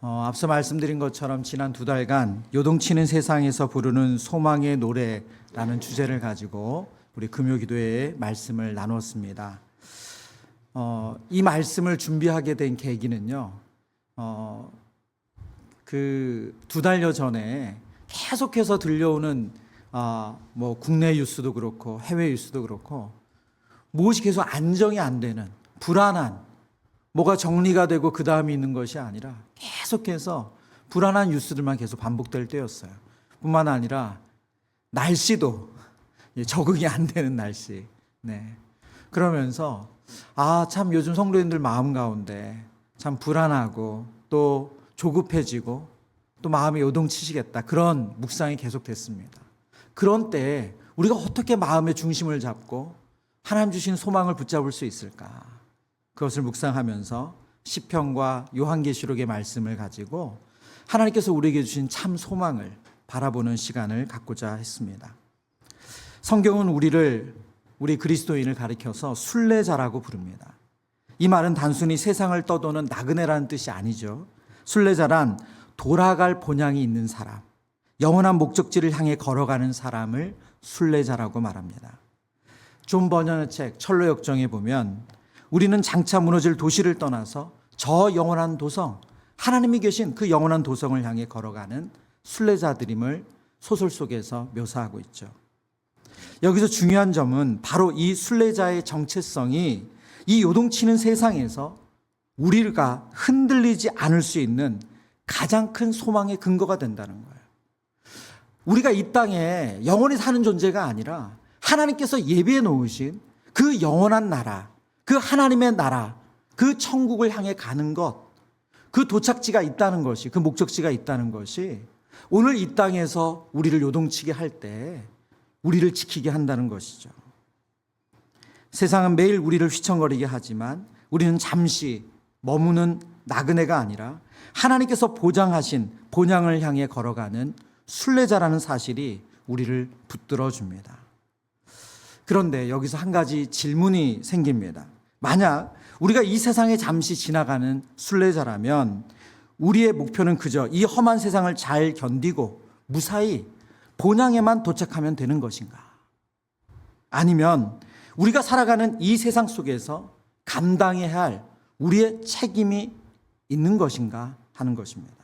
앞서 말씀드린 것처럼 지난 2달간 요동치는 세상에서 부르는 소망의 노래라는 주제를 가지고 우리 금요기도회에 말씀을 나눴습니다. 이 말씀을 준비하게 된 계기는요, 그 2달여 전에 계속해서 들려오는 국내 뉴스도 그렇고 해외 뉴스도 그렇고 무엇이 계속 안정이 안 되는 불안한, 뭐가 정리가 되고 그 다음이 있는 것이 아니라 계속해서 불안한 뉴스들만 계속 반복될 때였어요. 뿐만 아니라 날씨도 적응이 안 되는 날씨. 네. 그러면서 참 요즘 성도님들 마음 가운데 참 불안하고 또 조급해지고 또 마음이 요동치시겠다, 그런 묵상이 계속됐습니다. 그런 때에 우리가 어떻게 마음의 중심을 잡고 하나님 주신 소망을 붙잡을 수 있을까? 그것을 묵상하면서 시편과 요한계시록의 말씀을 가지고 하나님께서 우리에게 주신 참 소망을 바라보는 시간을 갖고자 했습니다. 성경은 우리 그리스도인을 가리켜서 순례자라고 부릅니다. 이 말은 단순히 세상을 떠도는 나그네라는 뜻이 아니죠. 순례자란 돌아갈 본향이 있는 사람, 영원한 목적지를 향해 걸어가는 사람을 순례자라고 말합니다. 존 버년의 책 철로 역정에 보면 우리는 장차 무너질 도시를 떠나서 저 영원한 도성, 하나님이 계신 그 영원한 도성을 향해 걸어가는 순례자들임을 소설 속에서 묘사하고 있죠. 여기서 중요한 점은 바로 이 순례자의 정체성이 이 요동치는 세상에서 우리가 흔들리지 않을 수 있는 가장 큰 소망의 근거가 된다는 거예요. 우리가 이 땅에 영원히 사는 존재가 아니라 하나님께서 예비해 놓으신 그 영원한 나라, 그 하나님의 나라, 그 천국을 향해 가는 것, 그 도착지가 있다는 것이, 그 목적지가 있다는 것이 오늘 이 땅에서 우리를 요동치게 할 때 우리를 지키게 한다는 것이죠. 세상은 매일 우리를 휘청거리게 하지만 우리는 잠시 머무는 나그네가 아니라 하나님께서 보장하신 본향을 향해 걸어가는 순례자라는 사실이 우리를 붙들어 줍니다. 그런데 여기서 한 가지 질문이 생깁니다. 만약 우리가 이 세상에 잠시 지나가는 순례자라면 우리의 목표는 그저 이 험한 세상을 잘 견디고 무사히 본향에만 도착하면 되는 것인가? 아니면 우리가 살아가는 이 세상 속에서 감당해야 할 우리의 책임이 있는 것인가 하는 것입니다.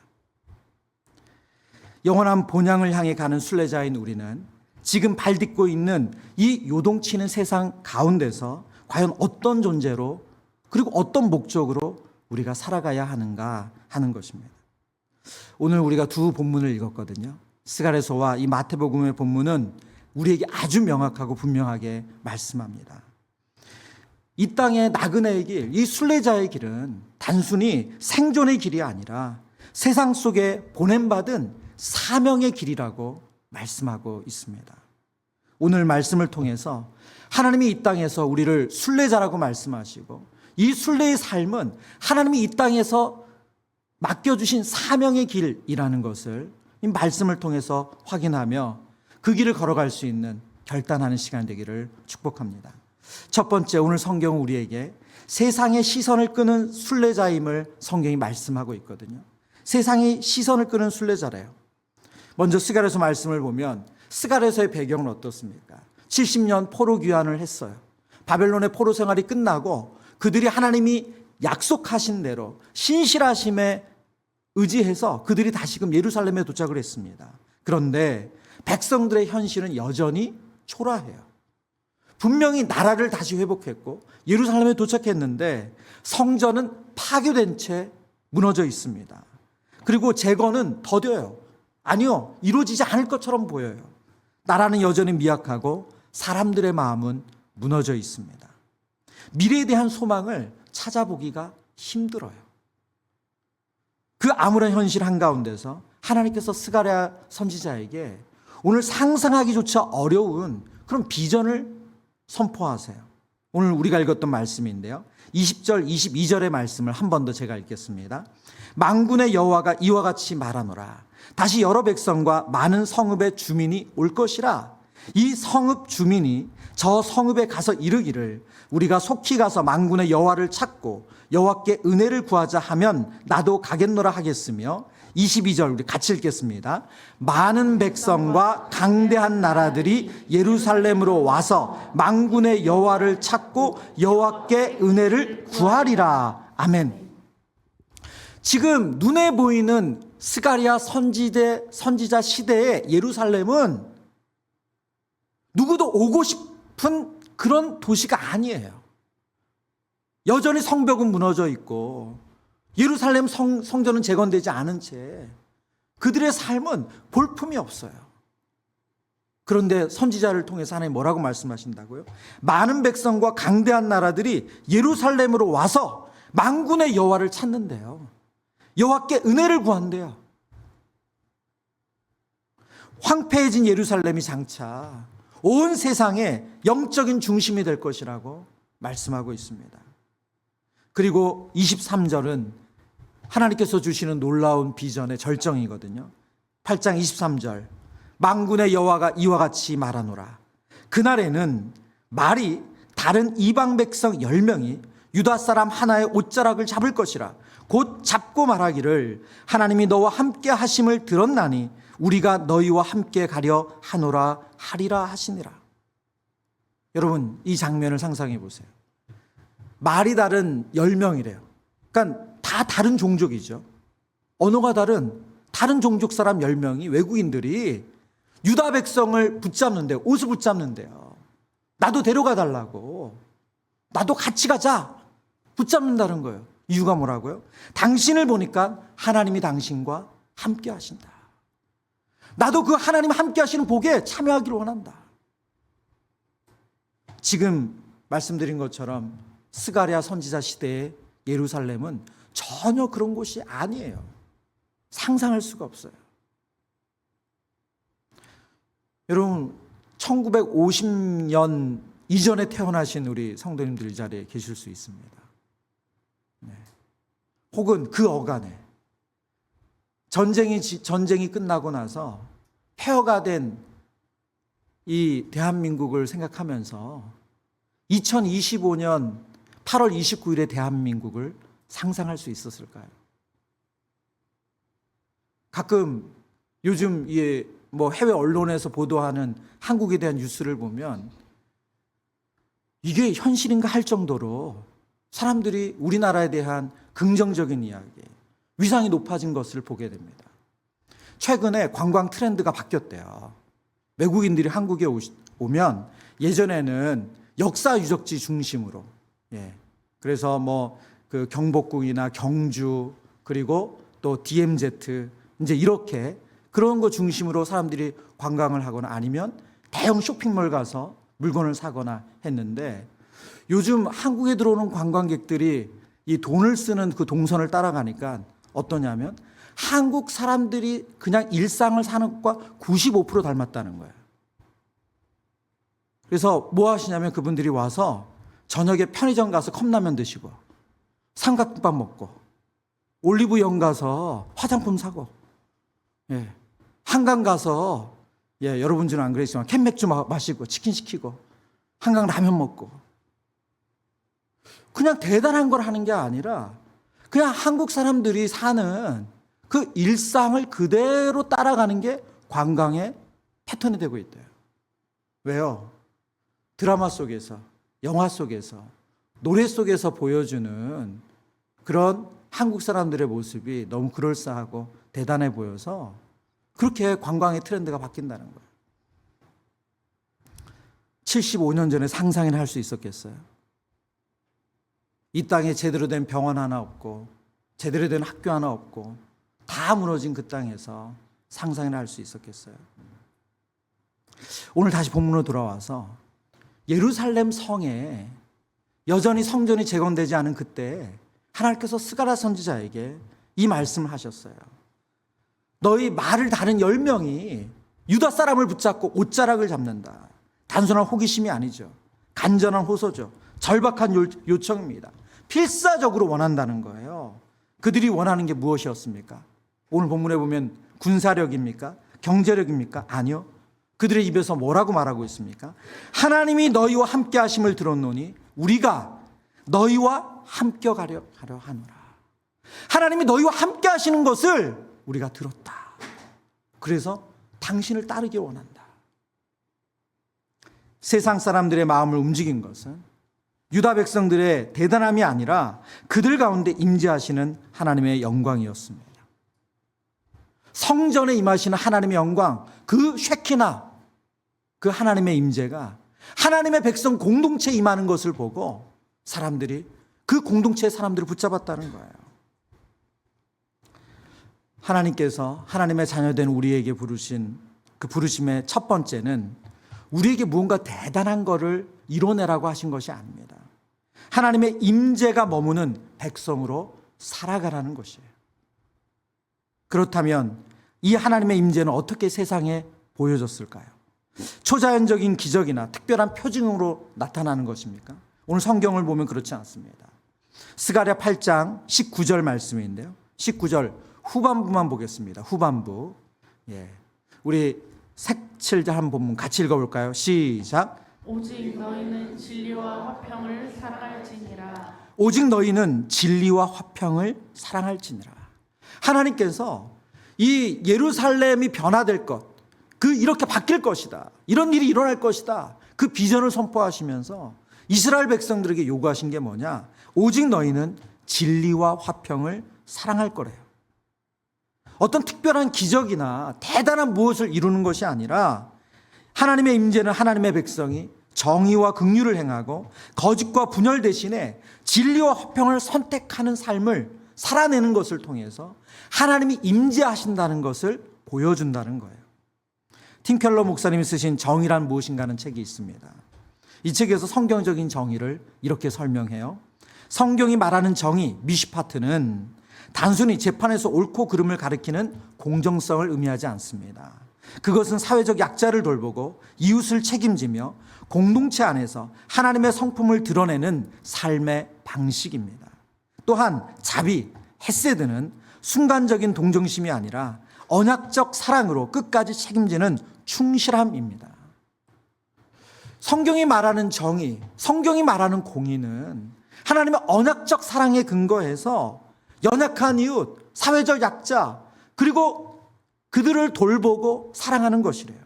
영원한 본향을 향해 가는 순례자인 우리는 지금 발딛고 있는 이 요동치는 세상 가운데서 과연 어떤 존재로 그리고 어떤 목적으로 우리가 살아가야 하는가 하는 것입니다. 오늘 우리가 두 본문을 읽었거든요. 스가랴서와 이 마태복음의 본문은 우리에게 아주 명확하고 분명하게 말씀합니다. 이 땅의 나그네의 길, 이 순례자의 길은 단순히 생존의 길이 아니라 세상 속에 보냄받은 사명의 길이라고 말씀하고 있습니다. 오늘 말씀을 통해서 하나님이 이 땅에서 우리를 순례자라고 말씀하시고 이 순례의 삶은 하나님이 이 땅에서 맡겨주신 사명의 길이라는 것을 이 말씀을 통해서 확인하며 그 길을 걸어갈 수 있는 결단하는 시간 되기를 축복합니다. 첫 번째, 오늘 성경은 우리에게 세상의 시선을 끄는 순례자임을 성경이 말씀하고 있거든요. 세상의 시선을 끄는 순례자래요. 먼저 스가랴서 말씀을 보면 스가랴서의 배경은 어떻습니까? 70년 포로 귀환을 했어요. 바벨론의 포로 생활이 끝나고 그들이 하나님이 약속하신 대로 신실하심에 의지해서 그들이 다시금 예루살렘에 도착을 했습니다. 그런데 백성들의 현실은 여전히 초라해요. 분명히 나라를 다시 회복했고 예루살렘에 도착했는데 성전은 파괴된 채 무너져 있습니다. 그리고 재건은 더뎌요. 아니요, 이루어지지 않을 것처럼 보여요. 나라는 여전히 미약하고 사람들의 마음은 무너져 있습니다. 미래에 대한 소망을 찾아보기가 힘들어요. 그 암울한 현실 한가운데서 하나님께서 스가랴 선지자에게 오늘 상상하기조차 어려운 그런 비전을 선포하세요. 오늘 우리가 읽었던 말씀인데요. 20절, 22절의 말씀을 한 번 더 제가 읽겠습니다. 만군의 여호와가 이와 같이 말하노라. 다시 여러 백성과 많은 성읍의 주민이 올 것이라. 이 성읍 주민이 저 성읍에 가서 이르기를 우리가 속히 가서 만군의 여호와를 찾고 여호와께 은혜를 구하자 하면 나도 가겠노라 하겠으며 22절 우리 같이 읽겠습니다. 많은 백성과 강대한 나라들이 예루살렘으로 와서 만군의 여호와를 찾고 여호와께 은혜를 구하리라. 아멘. 지금 눈에 보이는 스가랴 선지자 시대의 예루살렘은 누구도 오고 싶은 그런 도시가 아니에요. 여전히 성벽은 무너져 있고 예루살렘 성전은 재건되지 않은 채 그들의 삶은 볼품이 없어요. 그런데 선지자를 통해서 하나님 뭐라고 말씀하신다고요? 많은 백성과 강대한 나라들이 예루살렘으로 와서 만군의 여호와를 찾는데요. 여호와께 은혜를 구한대요. 황폐해진 예루살렘이 장차 온 세상의 영적인 중심이 될 것이라고 말씀하고 있습니다. 그리고 23절은 하나님께서 주시는 놀라운 비전의 절정이거든요. 8장 23절 만군의 여호와가 이와 같이 말하노라. 그날에는 말이 다른 이방 백성 10명이 유다 사람 하나의 옷자락을 잡을 것이라. 곧 잡고 말하기를 하나님이 너와 함께 하심을 들었나니 우리가 너희와 함께 가려 하노라 하리라 하시니라. 여러분 이 장면을 상상해 보세요. 말이 다른 10명이래요. 그러니까 다 다른 종족이죠. 언어가 다른 종족 사람 10명이 외국인들이 유다 백성을 붙잡는데요. 옷을 붙잡는데요. 나도 데려가 달라고. 나도 같이 가자. 붙잡는다는 거예요. 이유가 뭐라고요? 당신을 보니까 하나님이 당신과 함께 하신다. 나도 그 하나님 함께 하시는 복에 참여하기를 원한다. 지금 말씀드린 것처럼 스가랴 선지자 시대의 예루살렘은 전혀 그런 곳이 아니에요. 상상할 수가 없어요. 여러분 1950년 이전에 태어나신 우리 성도님들 이 자리에 계실 수 있습니다. 네. 혹은 그 어간에 전쟁이 끝나고 나서 폐허가 된 이 대한민국을 생각하면서 2025년 8월 29일의 대한민국을 상상할 수 있었을까요? 가끔 요즘 뭐 해외 언론에서 보도하는 한국에 대한 뉴스를 보면 이게 현실인가 할 정도로 사람들이 우리나라에 대한 긍정적인 이야기, 위상이 높아진 것을 보게 됩니다. 최근에 관광 트렌드가 바뀌었대요. 외국인들이 한국에 오면 예전에는 역사 유적지 중심으로, 그래서 뭐 그 경복궁이나 경주 그리고 또 DMZ 이제 이렇게 그런 거 중심으로 사람들이 관광을 하거나 아니면 대형 쇼핑몰 가서 물건을 사거나 했는데 요즘 한국에 들어오는 관광객들이 이 돈을 쓰는 그 동선을 따라가니까 어떠냐면 한국 사람들이 그냥 일상을 사는 것과 95% 닮았다는 거예요. 그래서 뭐 하시냐면 그분들이 와서 저녁에 편의점 가서 컵라면 드시고 삼각김밥 먹고 올리브영 가서 화장품 사고 한강 가서 여러분 줄은 안 그랬지만 캔맥주 마시고 치킨 시키고 한강 라면 먹고 그냥 대단한 걸 하는 게 아니라 그냥 한국 사람들이 사는 그 일상을 그대로 따라가는 게 관광의 패턴이 되고 있대요. 왜요? 드라마 속에서, 영화 속에서, 노래 속에서 보여주는 그런 한국 사람들의 모습이 너무 그럴싸하고 대단해 보여서 그렇게 관광의 트렌드가 바뀐다는 거예요. 75년 전에 상상이나 할 수 있었겠어요? 이 땅에 제대로 된 병원 하나 없고 제대로 된 학교 하나 없고 다 무너진 그 땅에서 상상이나 할 수 있었겠어요? 오늘 다시 본문으로 돌아와서 예루살렘 성에 여전히 성전이 재건되지 않은 그때 하나님께서 스가랴 선지자에게 이 말씀을 하셨어요. 너희 말을 다른 10명이 유다 사람을 붙잡고 옷자락을 잡는다. 단순한 호기심이 아니죠. 간절한 호소죠. 절박한 요청입니다. 필사적으로 원한다는 거예요. 그들이 원하는 게 무엇이었습니까? 오늘 본문에 보면 군사력입니까? 경제력입니까? 아니요. 그들의 입에서 뭐라고 말하고 있습니까? 하나님이 너희와 함께 하심을 들었노니 우리가 너희와 함께 가려 하노라. 하나님이 너희와 함께 하시는 것을 우리가 들었다. 그래서 당신을 따르기 원한다. 세상 사람들의 마음을 움직인 것은 유다 백성들의 대단함이 아니라 그들 가운데 임재하시는 하나님의 영광이었습니다. 성전에 임하시는 하나님의 영광, 그 쉐키나, 그 하나님의 임재가 하나님의 백성 공동체에 임하는 것을 보고 사람들이, 그 공동체의 사람들을 붙잡았다는 거예요. 하나님께서 하나님의 자녀된 우리에게 부르신 그 부르심의 첫 번째는 우리에게 무언가 대단한 것을 이뤄내라고 하신 것이 아닙니다. 하나님의 임재가 머무는 백성으로 살아가라는 것이에요. 그렇다면 이 하나님의 임재는 어떻게 세상에 보여졌을까요? 초자연적인 기적이나 특별한 표징으로 나타나는 것입니까? 오늘 성경을 보면 그렇지 않습니다. 스가랴 8장 19절 말씀인데요. 19절 후반부만 보겠습니다. 후반부. 우리 색칠자 한 본문 같이 읽어볼까요? 시작. 오직 너희는 진리와 화평을 사랑할지니라. 오직 너희는 진리와 화평을 사랑할지니라. 하나님께서 이 예루살렘이 변화될 것, 이렇게 바뀔 것이다, 이런 일이 일어날 것이다, 그 비전을 선포하시면서 이스라엘 백성들에게 요구하신 게 뭐냐? 오직 너희는 진리와 화평을 사랑할 거래요. 어떤 특별한 기적이나 대단한 무엇을 이루는 것이 아니라 하나님의 임재는 하나님의 백성이 정의와 긍휼을 행하고 거짓과 분열 대신에 진리와 화평을 선택하는 삶을 살아내는 것을 통해서 하나님이 임재하신다는 것을 보여준다는 거예요. 팀 켈러 목사님이 쓰신 정의란 무엇인가는 책이 있습니다. 이 책에서 성경적인 정의를 이렇게 설명해요. 성경이 말하는 정의, 미시파트는 단순히 재판에서 옳고 그름을 가리키는 공정성을 의미하지 않습니다. 그것은 사회적 약자를 돌보고 이웃을 책임지며 공동체 안에서 하나님의 성품을 드러내는 삶의 방식입니다. 또한 자비, 헤세드는 순간적인 동정심이 아니라 언약적 사랑으로 끝까지 책임지는 충실함입니다. 성경이 말하는 정의, 성경이 말하는 공의는 하나님의 언약적 사랑에 근거해서 연약한 이웃, 사회적 약자, 그리고 그들을 돌보고 사랑하는 것이래요.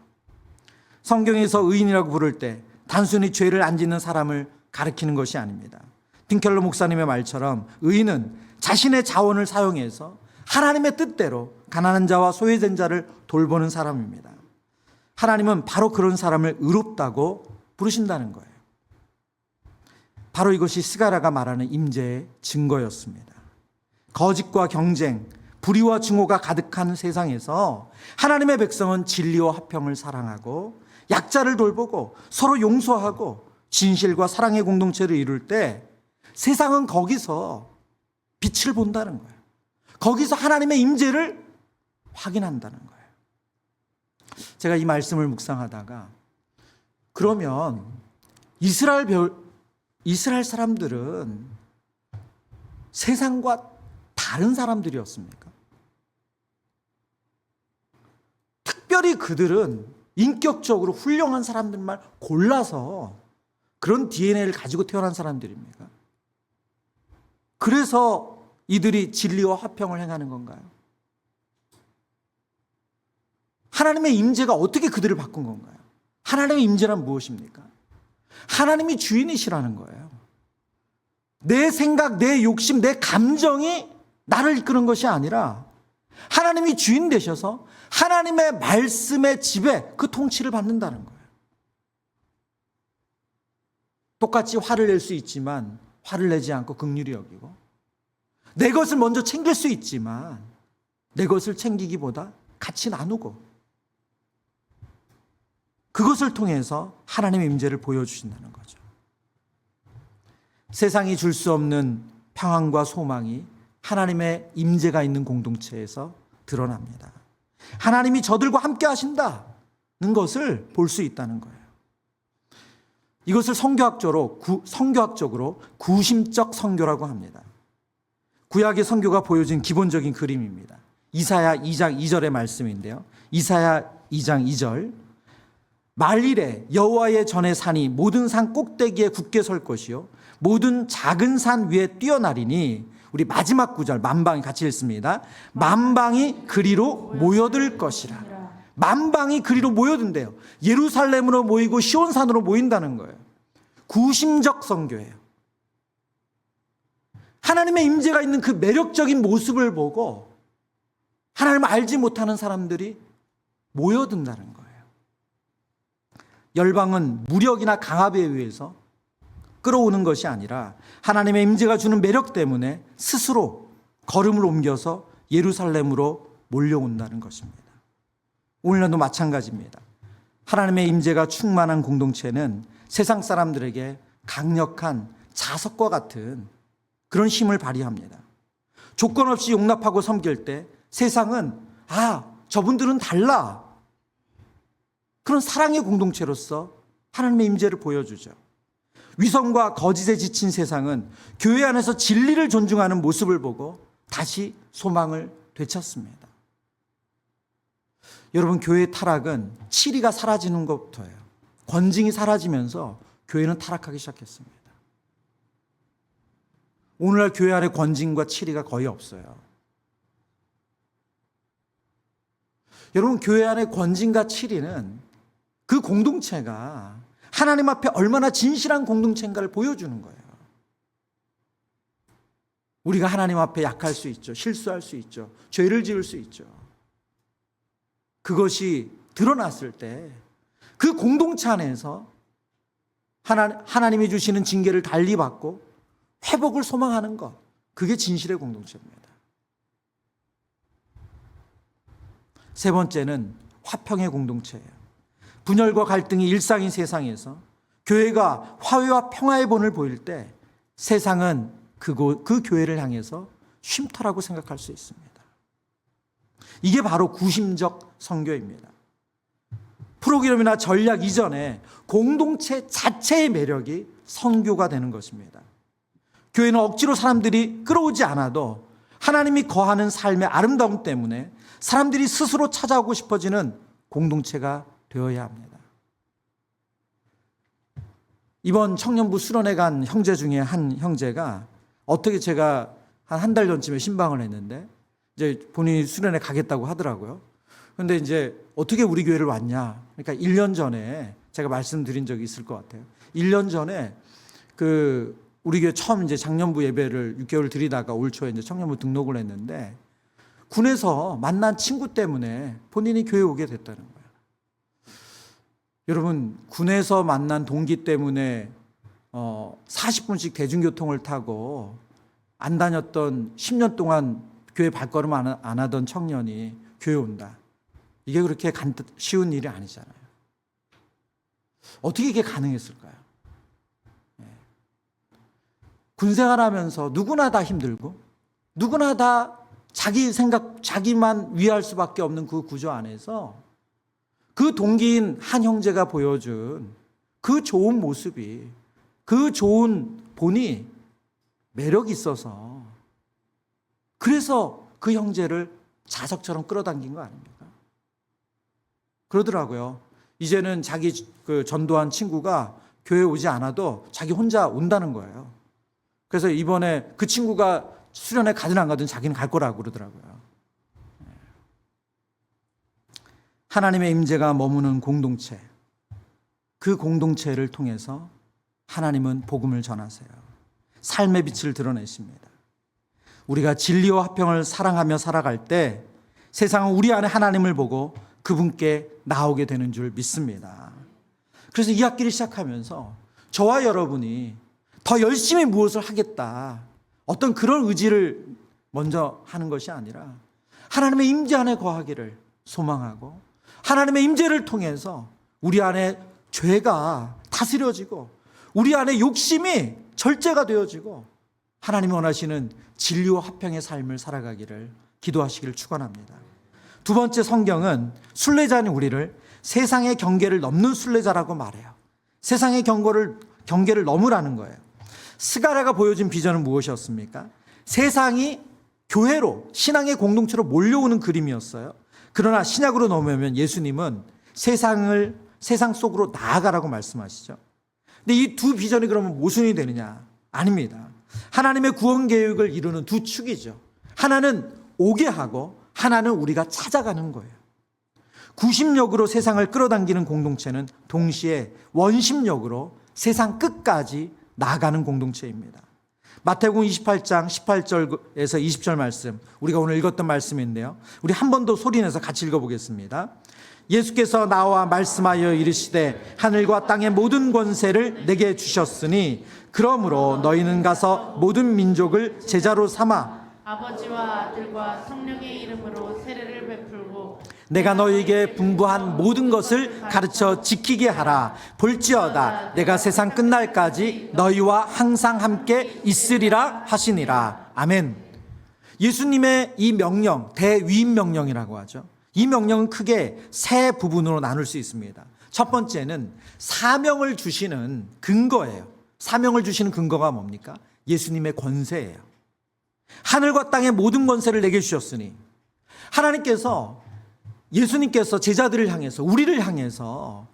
성경에서 의인이라고 부를 때 단순히 죄를 안 짓는 사람을 가리키는 것이 아닙니다. 핑켈러 목사님의 말처럼 의인은 자신의 자원을 사용해서 하나님의 뜻대로 가난한 자와 소외된 자를 돌보는 사람입니다. 하나님은 바로 그런 사람을 의롭다고 부르신다는 거예요. 바로 이것이 스가랴가 말하는 임재의 증거였습니다. 거짓과 경쟁, 불의와 증오가 가득한 세상에서 하나님의 백성은 진리와 화평을 사랑하고 약자를 돌보고 서로 용서하고 진실과 사랑의 공동체를 이룰 때 세상은 거기서 빛을 본다는 거예요. 거기서 하나님의 임재를 확인한다는 거예요. 제가 이 말씀을 묵상하다가 그러면 이스라엘 사람들은 세상과 다른 사람들이었습니까? 특별히 그들은 인격적으로 훌륭한 사람들만 골라서 그런 DNA를 가지고 태어난 사람들입니까? 그래서 이들이 진리와 화평을 행하는 건가요? 하나님의 임재가 어떻게 그들을 바꾼 건가요? 하나님의 임재란 무엇입니까? 하나님이 주인이시라는 거예요. 내 생각, 내 욕심, 내 감정이 나를 이끄는 것이 아니라 하나님이 주인 되셔서 하나님의 말씀의 지배, 그 통치를 받는다는 거예요. 똑같이 화를 낼 수 있지만 화를 내지 않고 긍휼히 여기고, 내 것을 먼저 챙길 수 있지만 내 것을 챙기기보다 같이 나누고, 그것을 통해서 하나님의 임재를 보여주신다는 거죠. 세상이 줄 수 없는 평안과 소망이 하나님의 임재가 있는 공동체에서 드러납니다. 하나님이 저들과 함께 하신다는 것을 볼 수 있다는 거예요. 이것을 성교학적으로 구심적 선교라고 합니다. 구약의 선교가 보여진 기본적인 그림입니다. 이사야 2장 2절의 말씀인데요. 이사야 2장 2절. 말일에 여호와의 전에 산이 모든 산 꼭대기에 굳게 설 것이요 모든 작은 산 위에 뛰어나리니, 우리 마지막 구절 만방이 같이 읽습니다. 만방이 그리로 모여들 것이라. 만방이 그리로 모여든대요. 예루살렘으로 모이고 시온산으로 모인다는 거예요. 구심적 선교예요. 하나님의 임재가 있는 그 매력적인 모습을 보고 하나님을 알지 못하는 사람들이 모여든다는 거예요. 열방은 무력이나 강압에 의해서 끌어오는 것이 아니라 하나님의 임재가 주는 매력 때문에 스스로 걸음을 옮겨서 예루살렘으로 몰려온다는 것입니다. 오늘날도 마찬가지입니다. 하나님의 임재가 충만한 공동체는 세상 사람들에게 강력한 자석과 같은 그런 힘을 발휘합니다. 조건 없이 용납하고 섬길 때 세상은 저분들은 달라, 그런 사랑의 공동체로서 하나님의 임재를 보여주죠. 위선과 거짓에 지친 세상은 교회 안에서 진리를 존중하는 모습을 보고 다시 소망을 되찾습니다. 여러분, 교회의 타락은 치리가 사라지는 것부터예요. 권징이 사라지면서 교회는 타락하기 시작했습니다. 오늘날 교회 안에 권징과 치리가 거의 없어요. 여러분, 교회 안에 권징과 치리는 그 공동체가 하나님 앞에 얼마나 진실한 공동체인가를 보여주는 거예요. 우리가 하나님 앞에 약할 수 있죠. 실수할 수 있죠. 죄를 지을 수 있죠. 그것이 드러났을 때 그 공동체 안에서 하나님이 주시는 징계를 달리 받고 회복을 소망하는 것, 그게 진실의 공동체입니다. 세 번째는 화평의 공동체예요. 분열과 갈등이 일상인 세상에서 교회가 화해와 평화의 본을 보일 때 세상은 그 교회를 향해서 쉼터라고 생각할 수 있습니다. 이게 바로 구심적 선교입니다. 프로그램이나 전략 이전에 공동체 자체의 매력이 선교가 되는 것입니다. 교회는 억지로 사람들이 끌어오지 않아도 하나님이 거하는 삶의 아름다움 때문에 사람들이 스스로 찾아오고 싶어지는 공동체가 되어야 합니다. 이번 청년부 수련회 간 형제 중에 한 형제가 어떻게, 제가 한 달 전쯤에 신방을 했는데 이제 본인이 수련회 가겠다고 하더라고요. 근데 이제 어떻게 우리 교회를 왔냐? 그러니까 1년 전에 제가 말씀드린 적이 있을 것 같아요. 1년 전에 우리 교회 처음 이제 작년부 예배를 6개월 드리다가 올 초에 이제 청년부 등록을 했는데 군에서 만난 친구 때문에 본인이 교회에 오게 됐다는 거예요. 여러분, 군에서 만난 동기 때문에 40분씩 대중교통을 타고 안 다녔던 10년 동안 교회 발걸음 안 하던 청년이 교회 온다. 이게 그렇게 쉬운 일이 아니잖아요. 어떻게 이게 가능했을까요? 군생활하면서 누구나 다 힘들고 누구나 다 자기 생각, 자기만 위할 수밖에 없는 그 구조 안에서 그 동기인 한 형제가 보여준 그 좋은 모습이, 그 좋은 본이 매력이 있어서 그래서 그 형제를 자석처럼 끌어당긴 거 아닙니까? 그러더라고요. 이제는 자기 전도한 친구가 교회 오지 않아도 자기 혼자 온다는 거예요. 그래서 이번에 그 친구가 수련회 가든 안 가든 자기는 갈 거라고 그러더라고요. 하나님의 임재가 머무는 공동체, 그 공동체를 통해서 하나님은 복음을 전하세요. 삶의 빛을 드러내십니다. 우리가 진리와 화평을 사랑하며 살아갈 때 세상은 우리 안에 하나님을 보고 그분께 나오게 되는 줄 믿습니다. 그래서 이 학기를 시작하면서 저와 여러분이 더 열심히 무엇을 하겠다, 어떤 그런 의지를 먼저 하는 것이 아니라 하나님의 임재 안에 거하기를 소망하고 하나님의 임재를 통해서 우리 안에 죄가 다스려지고 우리 안에 욕심이 절제가 되어지고 하나님이 원하시는 진리와 화평의 삶을 살아가기를 기도하시기를 축원합니다. 두 번째, 성경은 순례자인 우리를 세상의 경계를 넘는 순례자라고 말해요. 세상의 경계를 넘으라는 거예요. 스가랴가 보여준 비전은 무엇이었습니까? 세상이 교회로, 신앙의 공동체로 몰려오는 그림이었어요. 그러나 신약으로 넘으면 예수님은 세상을 세상 속으로 나아가라고 말씀하시죠. 근데 이 두 비전이 그러면 모순이 되느냐? 아닙니다. 하나님의 구원 계획을 이루는 두 축이죠. 하나는 오게 하고 하나는 우리가 찾아가는 거예요. 구심력으로 세상을 끌어당기는 공동체는 동시에 원심력으로 세상 끝까지 나아가는 공동체입니다. 마태복음 28장 18절에서 20절 말씀, 우리가 오늘 읽었던 말씀인데요. 우리 한 번 더 소리내서 같이 읽어보겠습니다. 예수께서 나와 말씀하여 이르시되 하늘과 땅의 모든 권세를 내게 주셨으니 그러므로 너희는 가서 모든 민족을 제자로 삼아 아버지와 아들과 성령의 이름으로 세례를 베풀고 내가 너희에게 분부한 모든 것을 가르쳐 지키게 하라. 볼지어다 내가 세상 끝날까지 너희와 항상 함께 있으리라 하시니라. 아멘. 예수님의 이 명령, 대위임 명령이라고 하죠. 이 명령은 크게 세 부분으로 나눌 수 있습니다. 첫 번째는 사명을 주시는 근거예요. 사명을 주시는 근거가 뭡니까? 예수님의 권세예요. 하늘과 땅의 모든 권세를 내게 주셨으니, 하나님께서, 예수님께서 제자들을 향해서, 우리를 향해서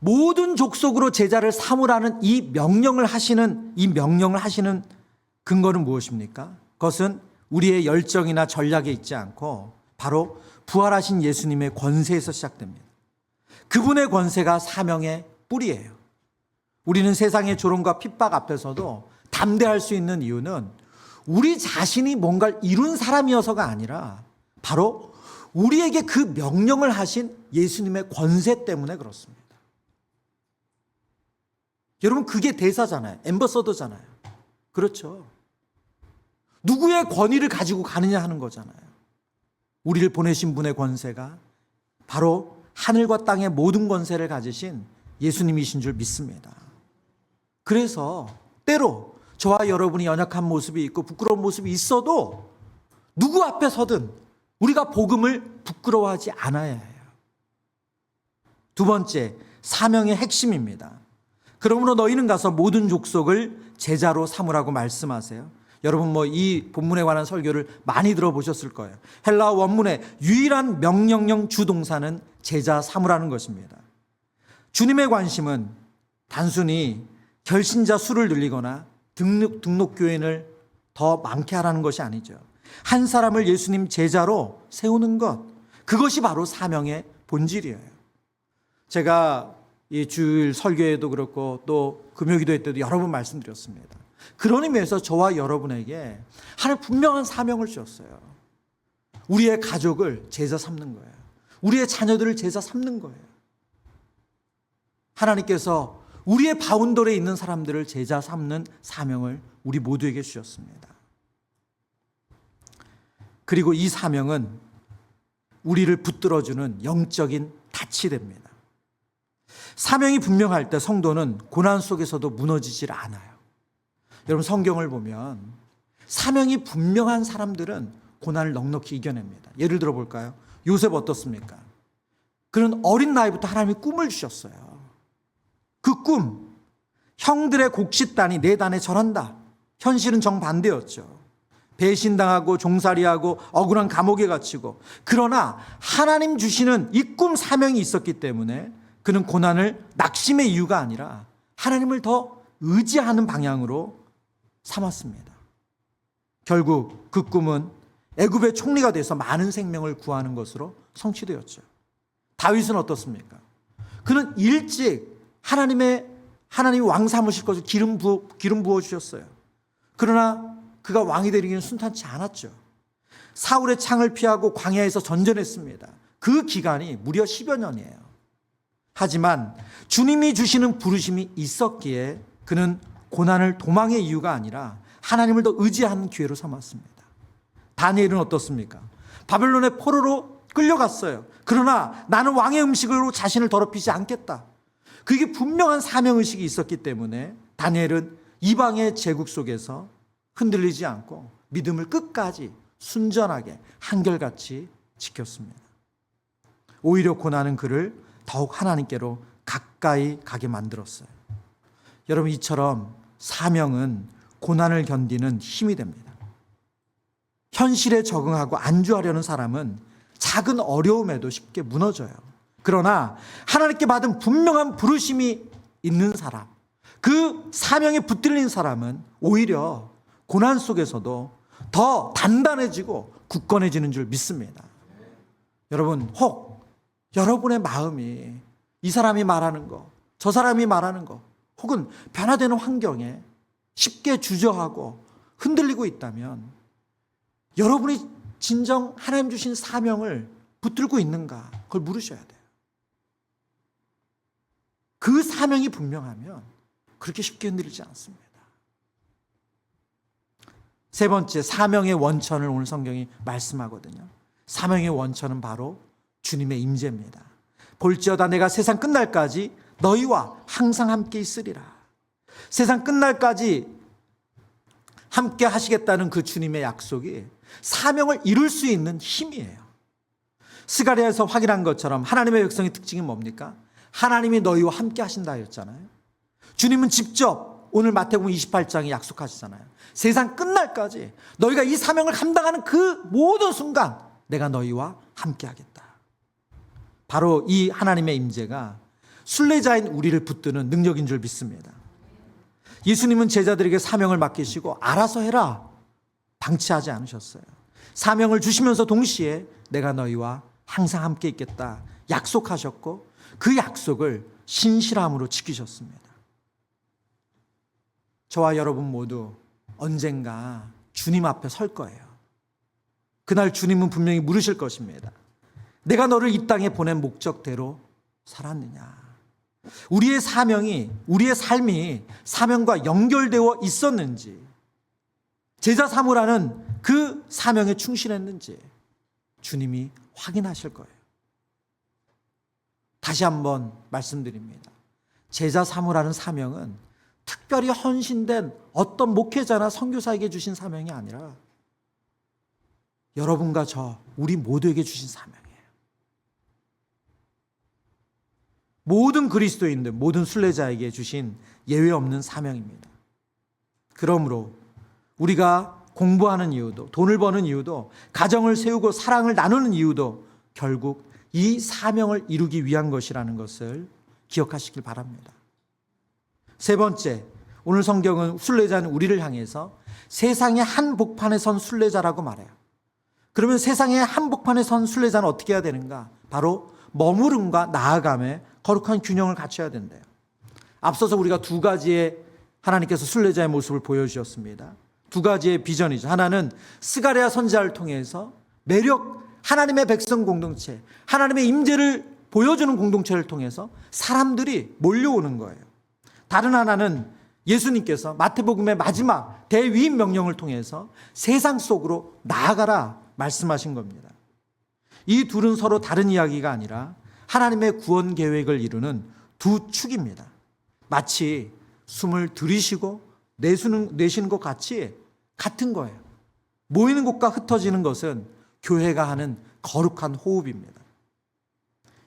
모든 족속으로 제자를 삼으라는 이 명령을 하시는 근거는 무엇입니까? 그것은 우리의 열정이나 전략에 있지 않고 바로 부활하신 예수님의 권세에서 시작됩니다. 그분의 권세가 사명의 뿌리예요. 우리는 세상의 조롱과 핍박 앞에서도 담대할 수 있는 이유는 우리 자신이 뭔가를 이룬 사람이어서가 아니라 바로 우리에게 그 명령을 하신 예수님의 권세 때문에 그렇습니다. 여러분, 그게 대사잖아요. 앰버서더잖아요. 그렇죠. 누구의 권위를 가지고 가느냐 하는 거잖아요. 우리를 보내신 분의 권세가 바로 하늘과 땅의 모든 권세를 가지신 예수님이신 줄 믿습니다. 그래서 때로 저와 여러분이 연약한 모습이 있고 부끄러운 모습이 있어도 누구 앞에 서든 우리가 복음을 부끄러워하지 않아야 해요. 두 번째, 사명의 핵심입니다. 그러므로 너희는 가서 모든 족속을 제자로 삼으라고 말씀하세요. 여러분 이 본문에 관한 설교를 많이 들어보셨을 거예요. 헬라어 원문의 유일한 명령형 주동사는 제자 삼으라는 것입니다. 주님의 관심은 단순히 결신자 수를 늘리거나 등록교인을 더 많게 하라는 것이 아니죠. 한 사람을 예수님 제자로 세우는 것, 그것이 바로 사명의 본질이에요. 제가 이 주일 설교에도 그렇고 또 금요기도회 때도 여러 번 말씀드렸습니다. 그런 의미에서 저와 여러분에게 하나님 분명한 사명을 주셨어요. 우리의 가족을 제자 삼는 거예요. 우리의 자녀들을 제자 삼는 거예요. 하나님께서 우리의 바운더리에 있는 사람들을 제자 삼는 사명을 우리 모두에게 주셨습니다. 그리고 이 사명은 우리를 붙들어주는 영적인 닻이 됩니다. 사명이 분명할 때 성도는 고난 속에서도 무너지질 않아요. 여러분, 성경을 보면 사명이 분명한 사람들은 고난을 넉넉히 이겨냅니다. 예를 들어 볼까요? 요셉 어떻습니까? 그는 어린 나이부터 하나님이 꿈을 주셨어요. 그 꿈, 형들의 곡식단이 내 단에 절한다. 현실은 정반대였죠. 배신당하고 종살이하고 억울한 감옥에 갇히고, 그러나 하나님 주시는 이 꿈 사명이 있었기 때문에 그는 고난을 낙심의 이유가 아니라 하나님을 더 의지하는 방향으로 삼았습니다. 결국 그 꿈은 애굽의 총리가 돼서 많은 생명을 구하는 것으로 성취되었죠. 다윗은 어떻습니까? 그는 일찍 하나님이 왕 삼으실 것을 기름 부어 주셨어요. 그러나 그가 왕이 되기는 순탄치 않았죠. 사울의 창을 피하고 광야에서 전전했습니다. 그 기간이 무려 10여 년이에요. 하지만 주님이 주시는 부르심이 있었기에 그는 고난을 도망의 이유가 아니라 하나님을 더 의지하는 기회로 삼았습니다. 다니엘은 어떻습니까? 바벨론의 포로로 끌려갔어요. 그러나 나는 왕의 음식으로 자신을 더럽히지 않겠다. 그게 분명한 사명의식이 있었기 때문에 다니엘은 이방의 제국 속에서 흔들리지 않고 믿음을 끝까지 순전하게 한결같이 지켰습니다. 오히려 고난은 그를 더욱 하나님께로 가까이 가게 만들었어요. 여러분, 이처럼 사명은 고난을 견디는 힘이 됩니다. 현실에 적응하고 안주하려는 사람은 작은 어려움에도 쉽게 무너져요. 그러나 하나님께 받은 분명한 부르심이 있는 사람, 그 사명에 붙들린 사람은 오히려 고난 속에서도 더 단단해지고 굳건해지는 줄 믿습니다. 여러분, 혹 여러분의 마음이 이 사람이 말하는 거, 저 사람이 말하는 거, 혹은 변화되는 환경에 쉽게 주저하고 흔들리고 있다면 여러분이 진정 하나님 주신 사명을 붙들고 있는가? 그걸 물으셔야 돼요. 그 사명이 분명하면 그렇게 쉽게 흔들리지 않습니다. 세 번째, 사명의 원천을 오늘 성경이 말씀하거든요. 사명의 원천은 바로 주님의 임재입니다. 볼지어다 내가 세상 끝날까지 너희와 항상 함께 있으리라. 세상 끝날까지 함께 하시겠다는 그 주님의 약속이 사명을 이룰 수 있는 힘이에요. 스가랴에서 확인한 것처럼 하나님의 백성의 특징이 뭡니까? 하나님이 너희와 함께 하신다 했잖아요. 주님은 직접 오늘 마태복음 28장에 약속하시잖아요. 세상 끝날까지 너희가 이 사명을 감당하는 그 모든 순간 내가 너희와 함께 하겠다. 바로 이 하나님의 임재가 순례자인 우리를 붙드는 능력인 줄 믿습니다. 예수님은 제자들에게 사명을 맡기시고 알아서 해라 방치하지 않으셨어요. 사명을 주시면서 동시에 내가 너희와 항상 함께 있겠다 약속하셨고 그 약속을 신실함으로 지키셨습니다. 저와 여러분 모두 언젠가 주님 앞에 설 거예요. 그날 주님은 분명히 물으실 것입니다. 내가 너를 이 땅에 보낸 목적대로 살았느냐? 우리의 사명이, 우리의 삶이 사명과 연결되어 있었는지, 제자 삼으라는 그 사명에 충실했는지 주님이 확인하실 거예요. 다시 한번 말씀드립니다. 제자 삼으라는 사명은 특별히 헌신된 어떤 목회자나 선교사에게 주신 사명이 아니라 여러분과 저, 우리 모두에게 주신 사명이에요. 모든 그리스도인들, 모든 순례자에게 주신 예외 없는 사명입니다. 그러므로 우리가 공부하는 이유도, 돈을 버는 이유도, 가정을 세우고 사랑을 나누는 이유도 결국 이 사명을 이루기 위한 것이라는 것을 기억하시길 바랍니다. 세 번째, 오늘 성경은 순례자는 우리를 향해서 세상의 한복판에 선 순례자라고 말해요. 그러면 세상의 한복판에 선 순례자는 어떻게 해야 되는가? 바로 머무름과 나아감의 거룩한 균형을 갖춰야 된대요. 앞서서 우리가 두 가지의 하나님께서 순례자의 모습을 보여주셨습니다. 두 가지의 비전이죠. 하나는 스가랴 선지자를 통해서 매력, 하나님의 백성 공동체, 하나님의 임재를 보여주는 공동체를 통해서 사람들이 몰려오는 거예요. 다른 하나는 예수님께서 마태복음의 마지막 대위임 명령을 통해서 세상 속으로 나아가라 말씀하신 겁니다. 이 둘은 서로 다른 이야기가 아니라 하나님의 구원 계획을 이루는 두 축입니다. 마치 숨을 들이쉬고 내쉬는 것 같이 같은 거예요. 모이는 곳과 흩어지는 것은 교회가 하는 거룩한 호흡입니다.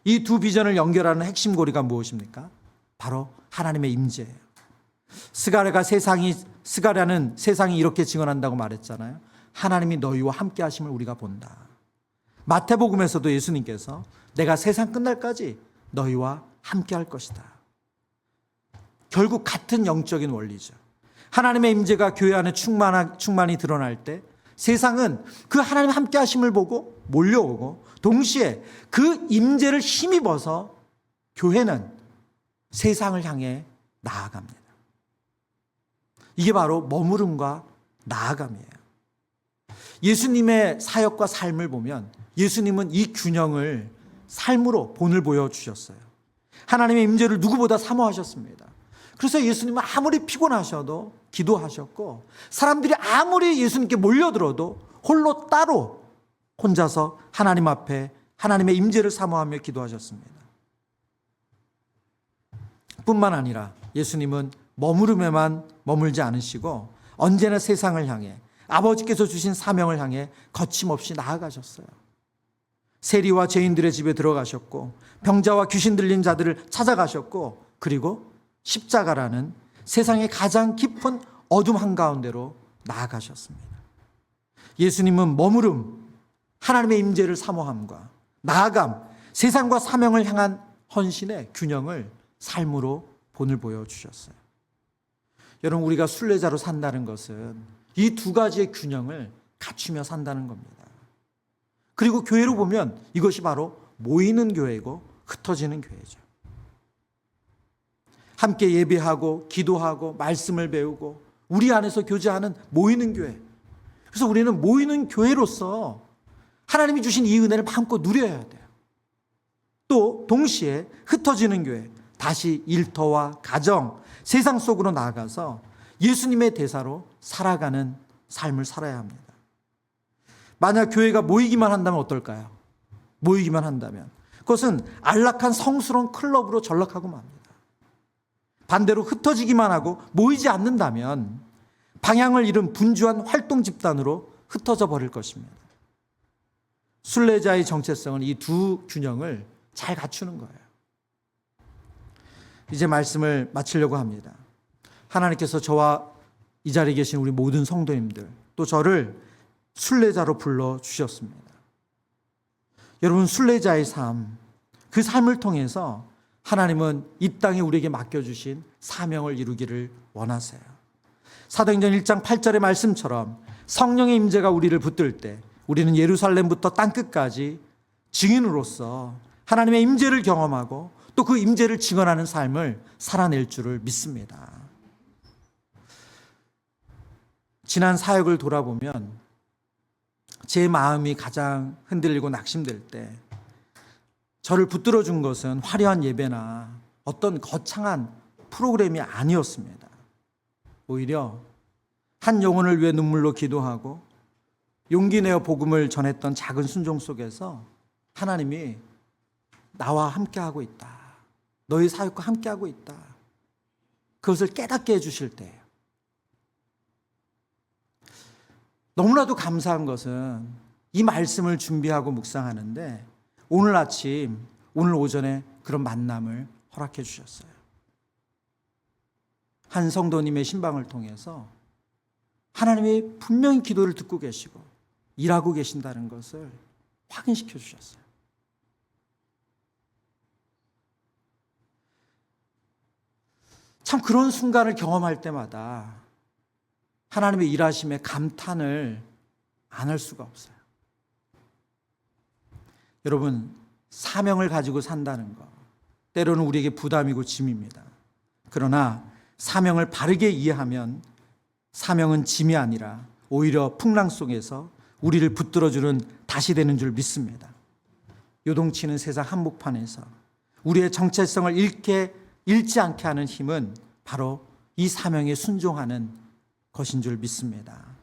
이 두 비전을 연결하는 핵심 고리가 무엇입니까? 바로 하나님의 임재예요. 스가랴는 세상이 이렇게 증언한다고 말했잖아요. 하나님이 너희와 함께 하심을 우리가 본다. 마태복음에서도 예수님께서 내가 세상 끝날까지 너희와 함께 할 것이다. 결국 같은 영적인 원리죠. 하나님의 임재가 교회 안에 충만히 드러날 때 세상은 그 하나님 함께 하심을 보고 몰려오고 동시에 그 임재를 힘입어서 교회는 세상을 향해 나아갑니다. 이게 바로 머무름과 나아감이에요. 예수님의 사역과 삶을 보면 예수님은 이 균형을 삶으로 본을 보여주셨어요. 하나님의 임재를 누구보다 사모하셨습니다. 그래서 예수님은 아무리 피곤하셔도 기도하셨고 사람들이 아무리 예수님께 몰려들어도 홀로 따로 혼자서 하나님 앞에 하나님의 임재를 사모하며 기도하셨습니다. 뿐만 아니라 예수님은 머무름에만 머물지 않으시고 언제나 세상을 향해 아버지께서 주신 사명을 향해 거침없이 나아가셨어요. 세리와 죄인들의 집에 들어가셨고 병자와 귀신 들린 자들을 찾아가셨고 그리고 십자가라는 세상의 가장 깊은 어둠 한가운데로 나아가셨습니다. 예수님은 머무름, 하나님의 임재를 사모함과 나아감, 세상과 사명을 향한 헌신의 균형을 삶으로 본을 보여주셨어요. 여러분, 우리가 순례자로 산다는 것은 이 두 가지의 균형을 갖추며 산다는 겁니다. 그리고 교회로 보면 이것이 바로 모이는 교회이고 흩어지는 교회죠. 함께 예배하고 기도하고 말씀을 배우고 우리 안에서 교제하는 모이는 교회. 그래서 우리는 모이는 교회로서 하나님이 주신 이 은혜를 마음껏 누려야 돼요. 또 동시에 흩어지는 교회, 다시 일터와 가정, 세상 속으로 나아가서 예수님의 대사로 살아가는 삶을 살아야 합니다. 만약 교회가 모이기만 한다면 어떨까요? 모이기만 한다면 그것은 안락한 성스러운 클럽으로 전락하고 맙니다. 반대로 흩어지기만 하고 모이지 않는다면 방향을 잃은 분주한 활동 집단으로 흩어져 버릴 것입니다. 순례자의 정체성은 이 두 균형을 잘 갖추는 거예요. 이제 말씀을 마치려고 합니다. 하나님께서 저와 이 자리에 계신 우리 모든 성도님들, 또 저를 순례자로 불러주셨습니다. 여러분, 순례자의 삶, 그 삶을 통해서 하나님은 이 땅에 우리에게 맡겨주신 사명을 이루기를 원하세요. 사도행전 1장 8절의 말씀처럼 성령의 임재가 우리를 붙들 때 우리는 예루살렘부터 땅끝까지 증인으로서 하나님의 임재를 경험하고 또 그 임재를 증언하는 삶을 살아낼 줄을 믿습니다. 지난 사역을 돌아보면 제 마음이 가장 흔들리고 낙심될 때 저를 붙들어 준 것은 화려한 예배나 어떤 거창한 프로그램이 아니었습니다. 오히려 한 영혼을 위해 눈물로 기도하고 용기 내어 복음을 전했던 작은 순종 속에서 하나님이 나와 함께하고 있다. 너희 사역과 함께하고 있다. 그것을 깨닫게 해주실 때예요. 너무나도 감사한 것은 이 말씀을 준비하고 묵상하는데 오늘 아침, 오늘 오전에 그런 만남을 허락해 주셨어요. 한 성도님의 신방을 통해서 하나님이 분명히 기도를 듣고 계시고 일하고 계신다는 것을 확인시켜 주셨어요. 참 그런 순간을 경험할 때마다 하나님의 일하심에 감탄을 안 할 수가 없어요. 여러분, 사명을 가지고 산다는 것, 때로는 우리에게 부담이고 짐입니다. 그러나 사명을 바르게 이해하면 사명은 짐이 아니라 오히려 풍랑 속에서 우리를 붙들어주는 닷이 되는 줄 믿습니다. 요동치는 세상 한복판에서 우리의 정체성을 잃지 않게 하는 힘은 바로 이 사명에 순종하는 것인 줄 믿습니다.